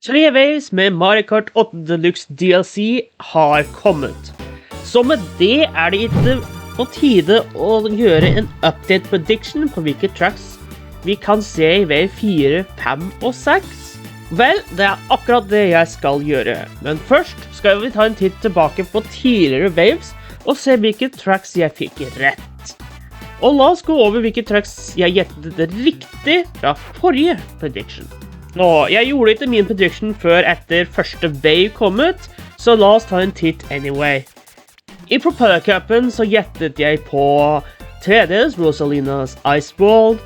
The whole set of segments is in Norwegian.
3 Waves med Mario Kart 8 Deluxe DLC har kommet. Så med det det ikke på tide å gjøre en update prediction på hvilke tracks vi kan se i Wave 4, 5 og 6. Vel, det akkurat det jeg skal gjøre. Men først skal vi ta en titt tilbake på tidligere Waves og se hvilke tracks jeg fikk rett. Og la oss gå over hvilke tracks jeg gjettet riktig fra forrige prediction. Nå, jeg gjorde ikke min prediction før etter første Wave kommet, så la oss ta en titt anyway. I Propeller Cupen så gjettet jeg på 3Ds Rosalina's Ice World,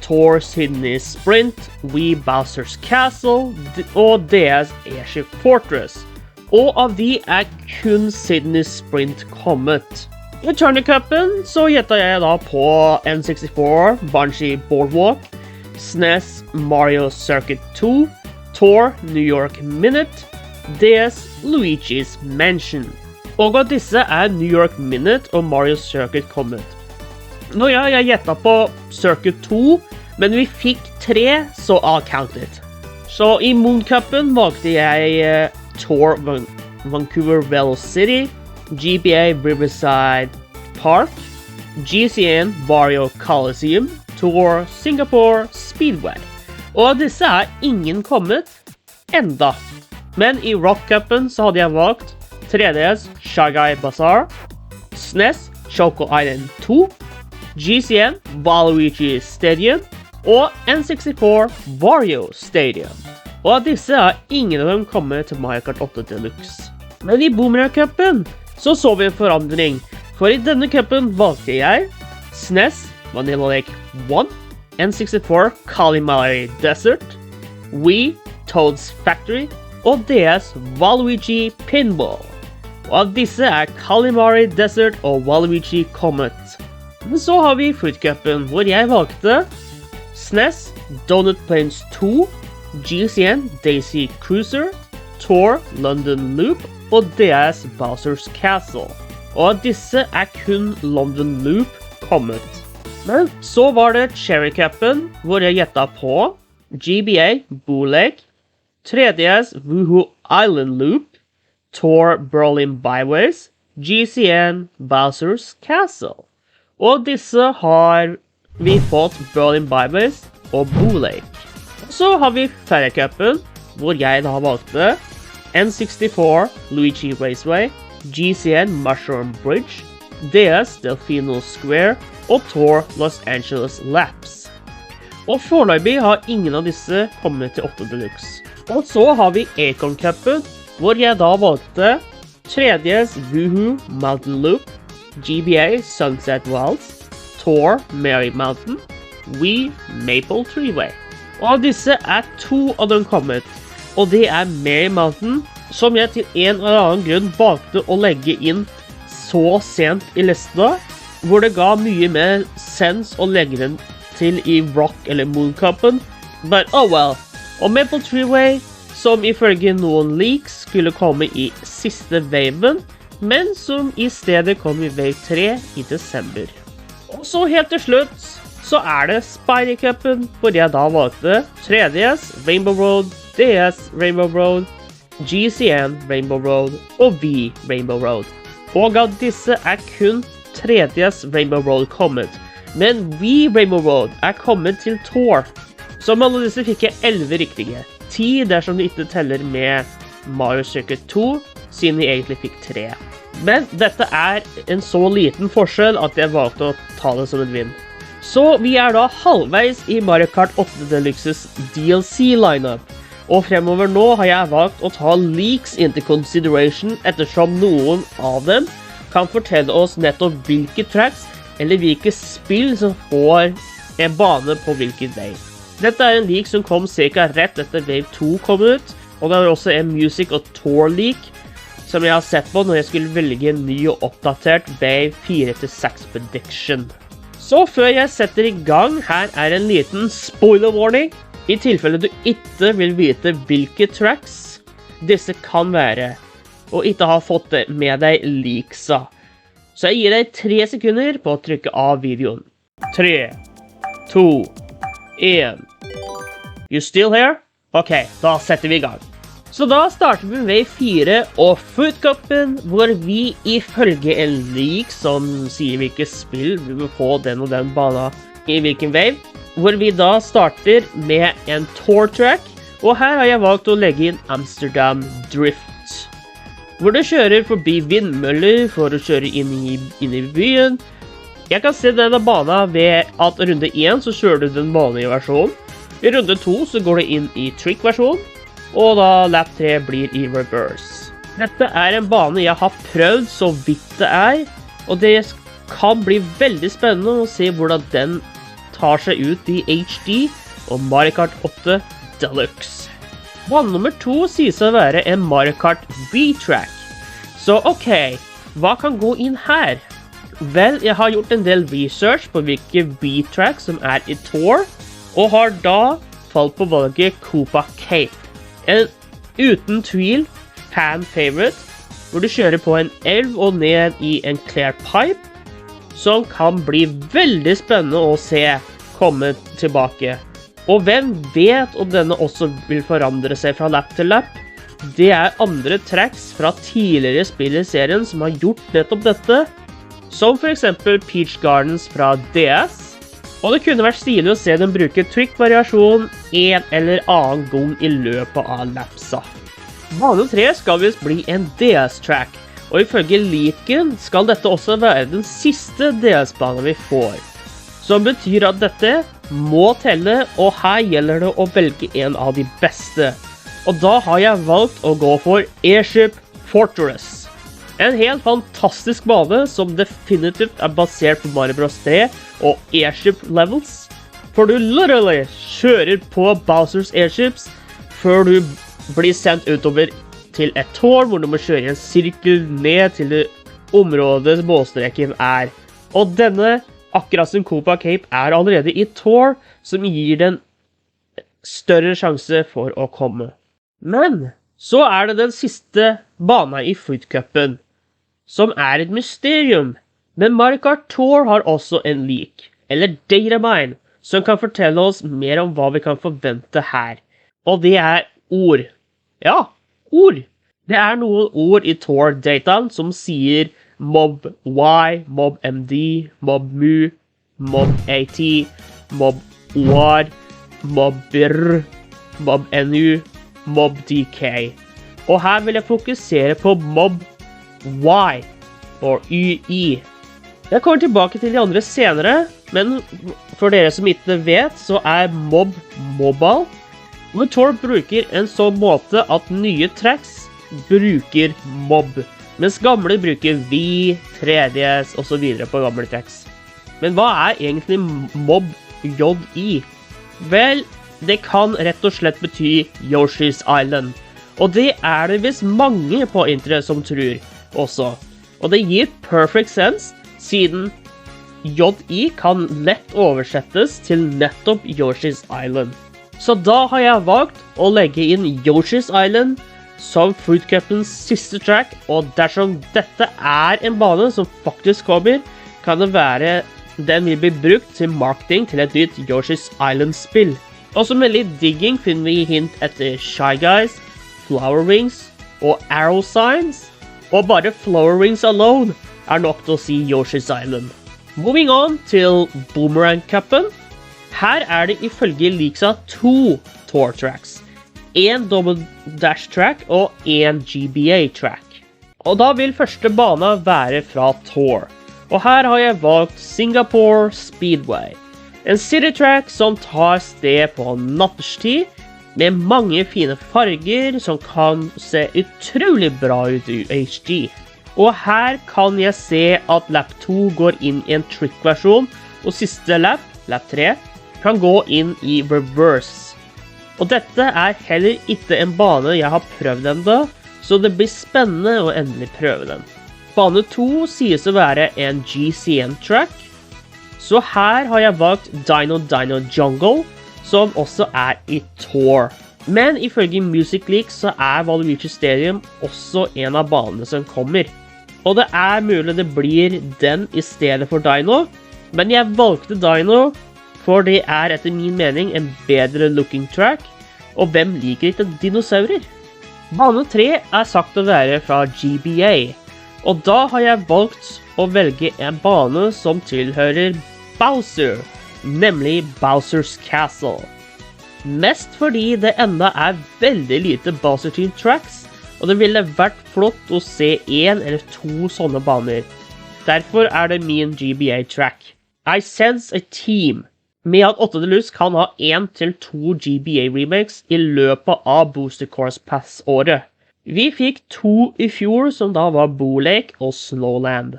Thor Sydney Sprint, Wii Bowser's Castle og DS Airship Fortress. Og av de kun Sydney Sprint kommet. I Turner Cupen så gjettet jeg da på N64, Banshee Boardwalk, SNES Mario Circuit 2, Thor New York Minute, DS Luigi's Mansion. Og av disse New York Minute og Mario Circuit kommet. Nå ja, jeg gjettet på Circuit 2, men vi fikk 3, så I'll count it. Så i Moon Cupen valgte jeg Thor Vancouver Velocity, GBA Riverside Park, GCN Barrio Coliseum, Thor Singapore Speedway. Og av disse ingen kommet enda. Men i Rock Cupen så hadde jeg valgt 3DS Shanghai Bazaar, SNES Choco Island 2, GCN Waluigi Stadium og N64 Wario Stadium. Og av disse ingen av dem kommet til Mario Kart 8 Deluxe. Men i Boomerang Cupen så vi en forandring. For i denne cupen valgte jeg SNES Vanilla Lake 1, N64 Kalimari Desert, Wii Toad's Factory og DS Waluigi Pinball. Og av disse Kalimari Desert og Waluigi kommet. Men så har vi Fruit Cupen, hvor jeg valgte SNES Donut Plains 2, GCN Daisy Cruiser, Thor London Loop og DS Bowser's Castle. Og av disse kun London Loop kommet. Men så var det Cherry Cupen, hvor jeg gjettet på GBA Bootleg, 3DS Woohoo Island Loop, Thor Berlin Byways, GCN Bowser's Castle. Og disse har vi fått Berlin Byways og Bootleg. Så har vi Ferry Cupen, hvor jeg da valgte N64 Luigi Raceway, GCN Mushroom Bridge, DS Delfino Square og Thor Los Angeles Laps. Og foreløpig har ingen av disse kommet til 8 Deluxe. Og så har vi Acorn Cupen, hvor jeg da valgte 3DS Woohoo Mountain Loop, GBA Sunset Wilds, Thor Merry Mountain, Wii Maple Treeway. Og av disse 2 av dem kommet, og det Merry Mountain, som jeg til en eller annen grunn valgte å legge inn så sent i lista, hvor det ga mye mer sens å legge den til i Rock eller Moon Cupen, but oh well. Og Maple Treeway, som ifølge noen leaks skulle komme i siste waven, men som i stedet kom i wave 3 i desember. Og så helt til slutt, så det Spidey Cupen, hvor jeg da valgte 3DS Rainbow Road, DS Rainbow Road, GCN Rainbow Road og Wii Rainbow Road. Og av disse kun 3DS Rainbow Road kommet, men Wii Rainbow Road kommet til Thor. Som alle disse fikk jeg 11 riktige, 10 dersom de ikke teller med Mario Circuit 2, siden de egentlig fikk 3. Men dette en så liten forskjell at jeg valgte å ta det som en vinn. Så vi da halvveis i Mario Kart 8 Deluxes DLC-lineup. Og fremover nå har jeg valgt å ta leaks into consideration ettersom noen av dem kan fortelle oss nettopp hvilke tracks eller hvilke spill som får en bane på hvilken wave. Dette en leak som kom cirka rett etter Wave 2 kom ut, og det også en Music og Tour leak som jeg har sett på når jeg skulle velge en ny og oppdatert Wave 4-6 prediction. Så før jeg setter i gang, her en liten spoiler warning. I tilfelle du ikke vil vite hvilke tracks disse kan være, og ikke har fått det med deg leaksa. Så jeg gir deg 3 sekunder på å trykke av videoen. 3, 2, 1. You still here? Ok, da setter vi i gang. Så da starter vi med 4 og Food Cupen, hvor vi ifølge en leak som sier hvilket spill vi vil få den og den banen i hvilken wave, hvor vi da starter med en tour track, og her har jeg valgt å legge inn Amsterdam Drift, hvor du kjører forbi vindmøller for å kjøre inn i byen. Jeg kan se denne banen ved at runde 1 så kjører du den vanlige versjonen, i runde 2 så går du inn i trick-versjonen, og da lap 3 blir i reverse. Dette er en bane jeg har prøvd så vidt det er, og det kan bli veldig spennende å se hvordan den tar seg ut i HD og Mario Kart 8 Deluxe. Bane nummer 2 sies å være en Mario Kart V-track. Så ok, hva kan gå inn her? Vel, jeg har gjort en del research på hvilke V-track som er i Tour, og har da falt på valget Koopa Cape. En uten tvil fan-favorite, hvor du kjører på en elv og ned i en clear pipe, som kan bli veldig spennende å se komme tilbake. Og hvem vet om denne også vil forandre seg fra lap til lap? Det er andre tracks fra tidligere spill i serien som har gjort nettopp dette, som for eksempel Peach Gardens fra DS, og det kunne vært stilig å se dem bruke trick-variasjon en eller annen gang i løpet av lapsa. Bane 3 skal visst bli en DS-track, og ifølge leaken skal dette også være den siste DS-banen vi får. Som betyr at dette må telle, og her gjelder det å velge en av de beste. Og da har jeg valgt å gå for Airship Fortress. En helt fantastisk bane som definitivt er basert på Mario Bros 3 og Airship Levels. For du literally kjører på Bowser's Airships før du blir sendt utover til et tårn hvor du må kjøre i en sirkel ned til det området målstreken er. Og denne, akkurat som Koopa Cape, er allerede i Tour, som gir den større sjanse for å komme. Men så er det den siste banen i Food Cupen, som er et mysterium. Men Mario Kart Tour har også en leak, eller datamine, som kan fortelle oss mer om hva vi kan forvente her. Og det er ord. Ja, ord. Det er noen ord i Tour-dataen som sier Mob Y, Mob MD, Mob Mu, Mob AT, Mob OR, Mob BR, Mob NU, Mob DK. Og her vil jeg fokusere på Mob Y, og YI. Jeg kommer tilbake til de andre senere, men for dere som ikke vet, så er Mob Mobile, hvor Tour bruker en sånn måte at nye tracks bruker Mob, mens gamle bruker V, 3DS og så videre på gamle tracks. Men hva er egentlig Mob JI? Vel, det kan rett og slett bety Yoshi's Island, og det er det visst mange på internett som tror også. Og det gir perfect sense, siden JI kan lett oversettes til nettopp Yoshi's Island. Så da har jeg valgt å legge inn Yoshi's Island som Food Cupens siste track, og dersom dette er en bane som faktisk kommer, kan det være den vil bli brukt til marketing til et nytt Yoshi's Island-spill. Også med litt digging finner vi hint etter Shy Guys, Flower Wings og Arrow Signs, og bare Flower Wings alone er nok til å si Yoshi's Island. Moving on til Boomerang Cupen. Her er det ifølge leaksa 2 Tour tracks, en Double Dash track og en GBA track. Og da vil første bane være fra Tour. Og her har jeg valgt Singapore Speedway, en city track som tar sted på nattestid, med mange fine farger som kan se utrolig bra ut i HD. Og her kan jeg se at lap 2 går inn i en trick-versjon, og siste lap, lap 3, kan gå inn i reverse. Og dette er heller ikke en bane jeg har prøvd enda, så det blir spennende å endelig prøve den. Bane 2 sies å være en GCN-track, så her har jeg valgt Dino Dino Jungle, som også er i Tour. Men ifølge Music Leak så er Waluigi Stadium også en av banene som kommer. Og det er mulig det blir den i stedet for Dino, men jeg valgte Dino, for det er etter min mening en bedre looking track, og hvem liker ikke dinosaurer? Bane 3 er sagt å være fra GBA, og da har jeg valgt å velge en bane som tilhører Bowser, nemlig Bowser's Castle. Mest fordi det enda er veldig lite Bowser Team Tracks, og det ville vært flott å se en eller to sånne baner. Derfor er det min GBA-track. I sense a team, med at 8 Deluxe kan ha 1 til 2 GBA-remakes i løpet av Booster Course Pass-året. Vi fikk 2 i fjor, som da var Boo Lake og Snowland.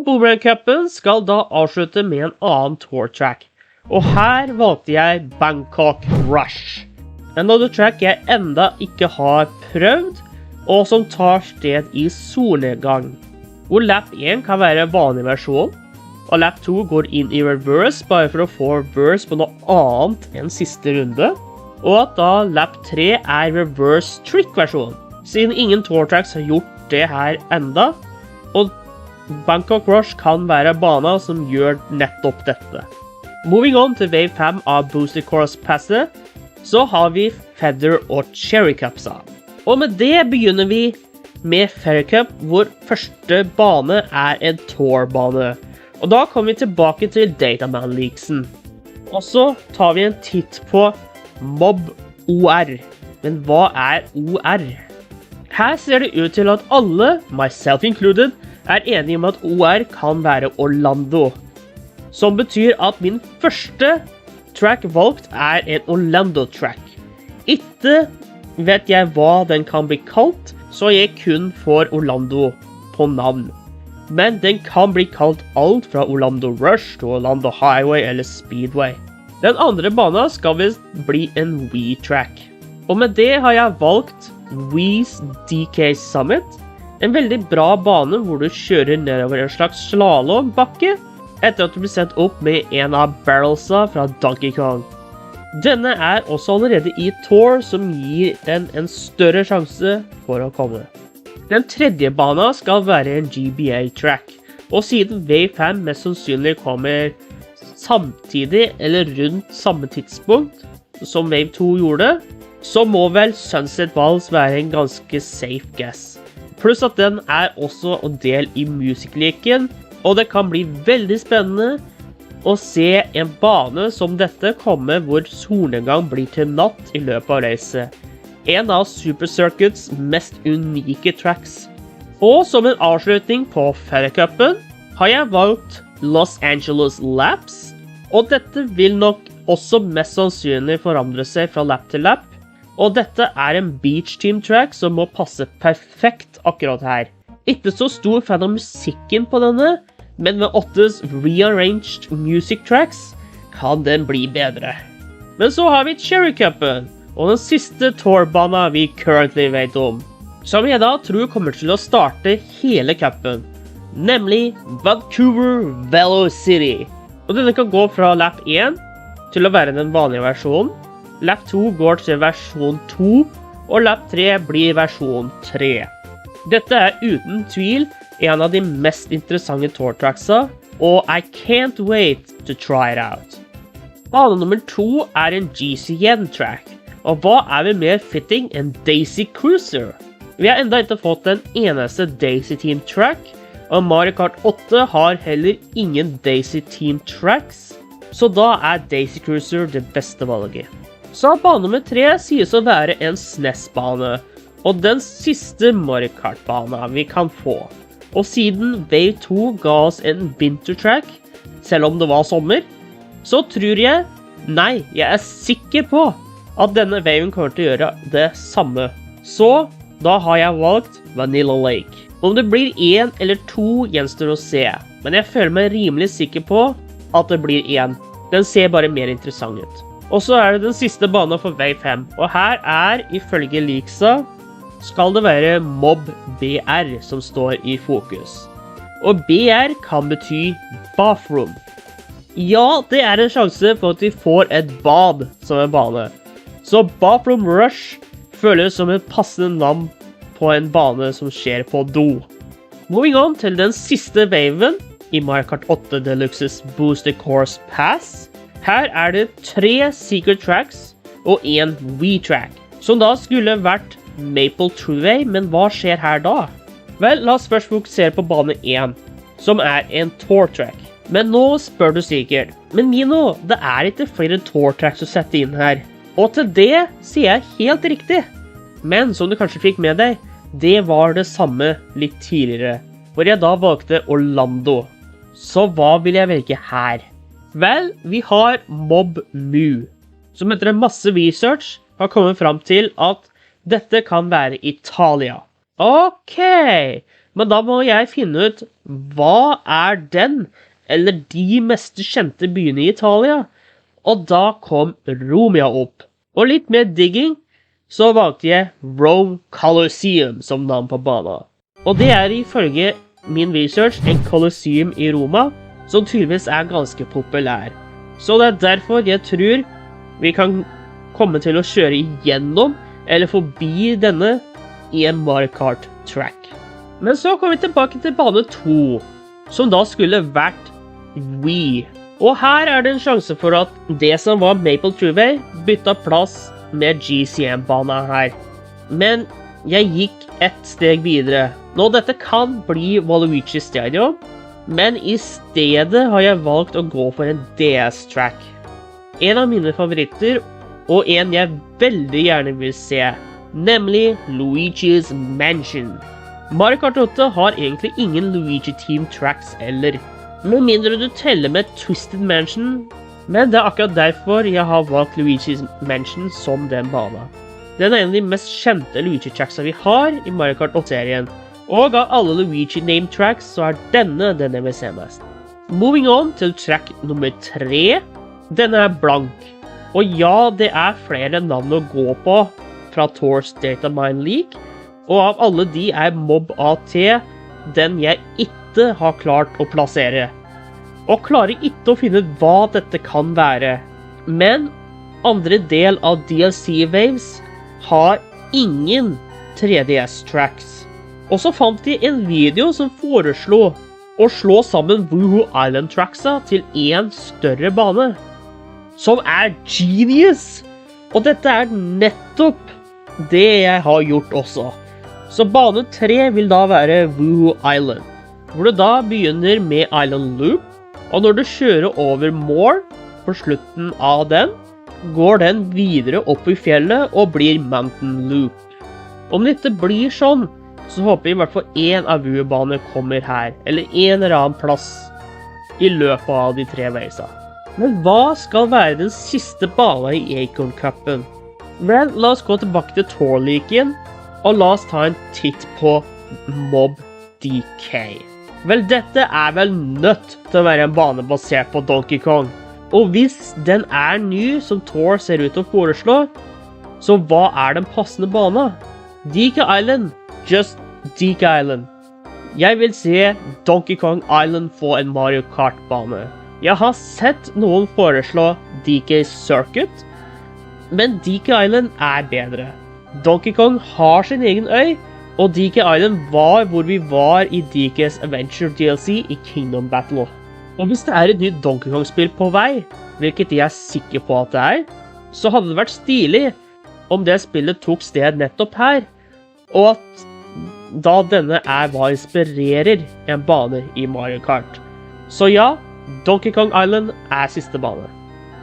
Boomerang Cupen skal da avslutte med en annen tour-track, og her valgte jeg Bangkok Rush. Another track jeg enda ikke har prøvd, og som tar sted i solnedgang, hvor lap 1 kan være vanlig versjon, og lap 2 går inn i reverse bare for å få reverse på noe annet enn siste runde, og at da lap 3 er reverse trick-versjon, siden ingen tour tracks har gjort det her enda, og Bangkok Rush kan være bana som gjør nettopp dette. Moving on til Wave 5 av Booster Course Passet, så har vi Feather og Cherry Cupsa. Og med det begynner vi med Feather Cup, hvor første bane er en tour-bane. Og da kommer vi tilbake til Dataman-leaksen. Og så tar vi en titt på Mob OR. Men hva er OR? Her ser det ut til at alle, myself included, er enige om at OR kan være Orlando. Som betyr at min første track valgt er en Orlando-track. Ikke vet jeg hva den kan bli kalt, så jeg kun får Orlando på navn. Men den kan bli kalt alt fra Orlando Rush til Orlando Highway eller Speedway. Den andre banen skal visst bli en Wii-track. Og med det har jeg valgt Wii's DK Summit, en veldig bra bane hvor du kjører nedover en slags slalombakke etter at du blir sendt opp med en av barrelsa fra Donkey Kong. Denne er også allerede i Tour, som gir den en større sjanse for å komme. Den tredje banen skal være en GBA-track, og siden Wave 5 mest sannsynlig kommer samtidig eller rundt samme tidspunkt som Wave 2 gjorde, så må vel Sunset Waltz være en ganske safe guess. Pluss at den er også en del i musikkleken, og det kan bli veldig spennende å se en bane som dette komme hvor solnedgang blir til natt i løpet av racet. En av Super Circuits mest unike tracks. Og som en avslutning på Feather Cupen har jeg valgt Los Angeles Laps, og dette vil nok også mest sannsynlig forandre seg fra lap til lap, og dette er en Beach Team track som må passe perfekt akkurat her. Ikke så stor fan av musikken på denne, men med 8's rearranged music tracks kan den bli bedre. Men så har vi Cherry Cupen, og den siste tourbana vi currently vet om, som jeg da tror kommer til å starte hele cupen, nemlig Vancouver Velocity. Og denne kan gå fra lap 1 til å være den vanlige versjonen, lap 2 går til versjon 2, og lap 3 blir versjon 3. Dette er uten tvil en av de mest interessante tour-tracksa, og I can't wait to try it out. Bane nummer 2 er en GCN-track, og hva er vi mer fitting enn Daisy Cruiser? Vi har enda ikke fått den eneste Daisy Team track, og Mario Kart 8 har heller ingen Daisy Team tracks, så da er Daisy Cruiser det beste valget. Så bane nummer 3 sies å være en SNES-bane, og den siste Mario Kart-bana vi kan få. Og siden Wave 2 ga oss en winter-track, selv om det var sommer, så tror jeg, nei, jeg er sikker på at denne waven kommer til å gjøre det samme. Så da har jeg valgt Vanilla Lake. Om det blir 1 eller 2 gjenstår å se, men jeg føler meg rimelig sikker på at det blir 1. Den ser bare mer interessant ut. Og så er det den siste banen for Wave 5, og her er, ifølge leaksa, skal det være Mob BR som står i fokus. Og BR kan bety bathroom. Ja, det er en sjanse for at vi får et bad som en bane. Så Bathroom Rush føles som et passende navn på en bane som skjer på do. Moving on til den siste waven i Mario Kart 8 Deluxe's Booster Course Pass. Her er det 3 secret tracks og 1 Wii-track, som da skulle vært Maple Trueway, men hva skjer her da? Vel, la oss først fokusere på bane 1, som en tour track. Men nå spør du sikkert, men Mino, det ikke flere tour tracks å sette inn her. Og til det sier jeg helt riktig. Men som du kanskje fikk med deg, det var det samme litt tidligere, hvor jeg da valgte Orlando. Så hva vil jeg velge her? Vel, vi har Mob Mu, som etter en masse research har kommet frem til at dette kan være Italia. Ok, men da må jeg finne ut hva den eller de mest kjente byene i Italia. Og da kom Romea opp. Og litt mer digging, så valgte jeg Rome Colosseum som navn på banen. Og det ifølge min research en Colosseum i Roma, som tydeligvis ganske populær. Så det derfor jeg tror vi kan komme til å kjøre igjennom eller forbi denne i en Mario Kart track. Men så kommer vi tilbake til bane 2, som da skulle vært Wii. Og her det en sjanse for at det som var Maple Trueway bytta plass med GCM-banen her. Men jeg gikk ett steg videre. Nå dette kan bli Waluigi Stadium, men i stedet har jeg valgt å gå for en DS-track. En av mine favoritter, og en jeg veldig gjerne vil se, nemlig Luigi's Mansion. Mario Kart 8 har egentlig ingen Luigi Team Tracks eller, med mindre du teller med Twisted Mansion, men det akkurat derfor jeg har valgt Luigi's Mansion som den banen. Den en av de mest kjente Luigi-tracksa vi har i Mario Kart 8-serien, og av alle Luigi Name Tracks så denne den jeg vil se mest. Moving on til track nummer 3, denne blank. Og ja, det flere navn å gå på fra Tours Datamine League, og av alle de Mob AT den jeg ikke har klart å plassere. Og klarer ikke å finne ut hva dette kan være. Men andre del av DLC Waves har ingen 3DS-tracks. Og så fant de en video som foreslo å slå sammen Wuhu Island-tracksa til en større bane. Som genius! Og dette nettopp det jeg har gjort også. Så bane 3 vil da være Wuhu Island, hvor du da begynner med Island Loop, og når du kjører over Moore på slutten av den, går den videre opp i fjellet og blir Mountain Loop. Om dette blir sånn, så håper jeg i hvert fall en av Wuhu-banene kommer her, eller en eller annen plass i løpet av de 3 veisa. Men hva skal være den siste banen i Acorn Cupen? Men la oss gå tilbake til Tour-leaken, og la oss ta en titt på Mob DK. Vel, dette vel nødt til å være en bane basert på Donkey Kong. Og hvis den ny som Tour ser ut til å foreslå, så hva den passende bane? DK Island, just DK Island. Jeg vil se Donkey Kong Island få en Mario Kart-bane. Jeg har sett noen foreslå DK Circuit, men DK Island bedre. Donkey Kong har sin egen øy, og DK Island var hvor vi var i DK's Adventure DLC i Kingdom Battle. Og hvis det et nytt Donkey Kong-spill på vei, hvilket jeg sikker på at det så hadde det vært stilig om det spillet tok sted nettopp her, og at da denne hva inspirerer en bane i Mario Kart. Så ja, Donkey Kong Island siste bane.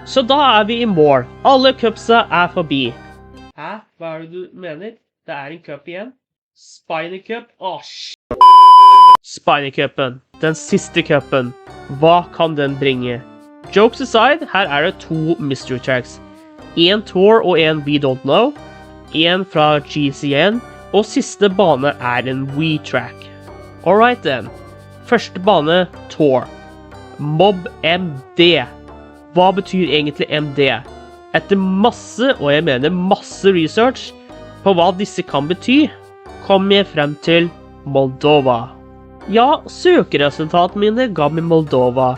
Så da vi i mål. Alle cupsa forbi. Hæ? Hva det du mener? Det en cup igjen? Spiny Cup? Spiny Cupen. Den siste cupen. Hva kan den bringe? Jokes aside, her det 2 mystery tracks. En Tour og en We Don't Know. En fra GCN. Og siste bane en Wii track. Alright then. Første bane, Tour. Mob MD. Hva betyr egentlig MD? Etter masse, og jeg mener masse research på hva disse kan bety, kom jeg frem til Moldova. Ja, søkeresultatene mine ga meg Moldova,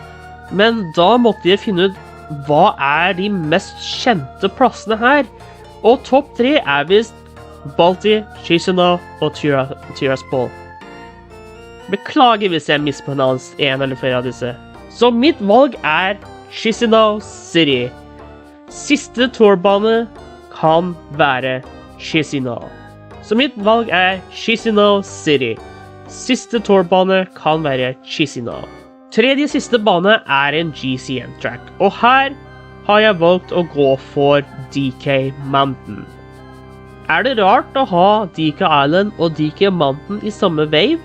men da måtte jeg finne ut hva de mest kjente plassene her. Og topp 3 visst Balti, Chisinau og Tiraspol. Beklager hvis jeg mispronounced en eller flere av disse. Så mitt valg Chisinau City. Siste tourbane kan være Chisinau. Så mitt valg Chisinau City. Siste tourbane kan være Chisinau. Tredje siste bane en GCN-track, og her har jeg valgt å gå for DK Mountain. Det rart å ha DK Island og DK Mountain i samme wave?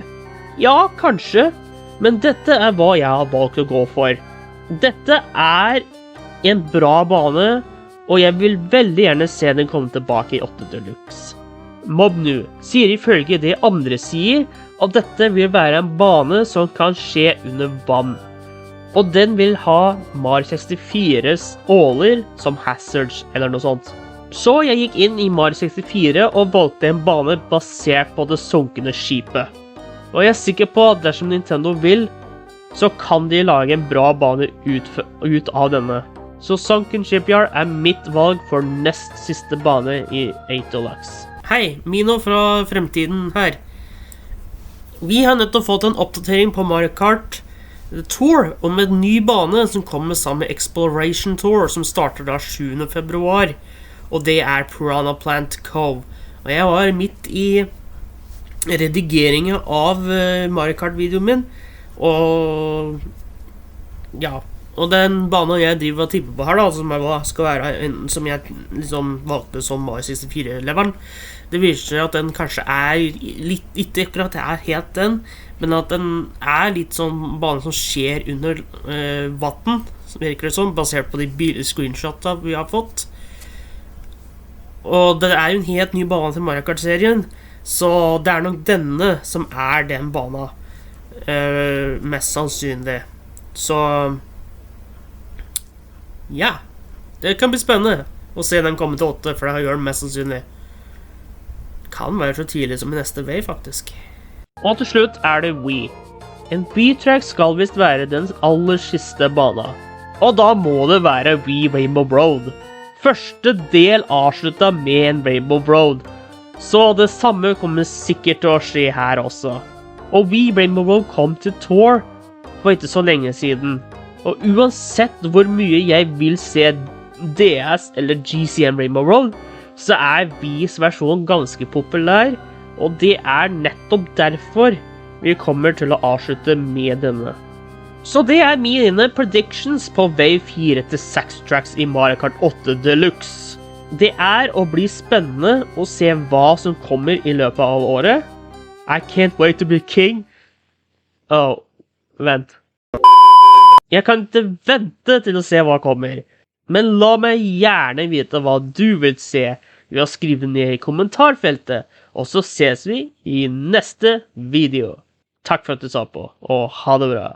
Ja, kanskje, men dette hva jeg har valgt å gå for. Dette en bra bane, og jeg vil veldig gjerne se den komme tilbake i 8 Deluxe. Mobnu sier ifølge det andre sier at dette vil være en bane som kan skje under vann. Og den vil ha Mario 64s åler som hazards eller noe sånt. Så jeg gikk inn i Mario 64 og valgte en bane basert på det sunkende skipet. Og jeg sikker på at dersom Nintendo vil, så kan de lage en bra bane ut av denne. Så Sunken Shipyard mitt valg for nest siste bane i 8 Deluxe. Hei, Mino fra fremtiden her. Vi har nettopp fått en oppdatering på Mario Kart Tour om en ny bane som kommer sammen med Exploration Tour, som starter da 7. februar. Og det Piranha Plant Cove. Og jeg var midt i redigeringen av Mario Kart-videoen min. Og ja, og den banen jeg driver og tipper på her da, som jeg liksom valgte som Mario 64-leveren, det viser seg at den kanskje litt, ikke akkurat helt den, men at den litt sånn bane som skjer under vatten, virker det som, basert på de screenshotene vi har fått. Og det jo en helt ny bane til Mario Kart-serien, så det nok denne som den banen, mest sannsynlig. Så ja, det kan bli spennende å se den komme til 8, for det gjør den mest sannsynlig. Kan være så tidlig som i neste wave, faktisk. Og til slutt det Wii. En Wii-track skal visst være den aller siste banen. Og da må det være Wii Rainbow Road. Første del avsluttet med en Rainbow Road. Så det samme kommer sikkert til å skje her også. Og Wii Rainbow Road kom til Tour for ikke så lenge siden. Og uansett hvor mye jeg vil se DS eller GCN Rainbow Road, så Wiis versjon ganske populær, og det nettopp derfor vi kommer til å avslutte med denne. Så det mine predictions på Wave 4-6 tracks i Mario Kart 8 Deluxe. Det å bli spennende å se hva som kommer i løpet av året. I can't wait to be king. Vent. Jeg kan ikke vente til å se hva kommer. Men la meg gjerne vite hva du vil se ved å skrive ned i kommentarfeltet. Og så ses vi i neste video. Takk for at du sa på, og ha det bra.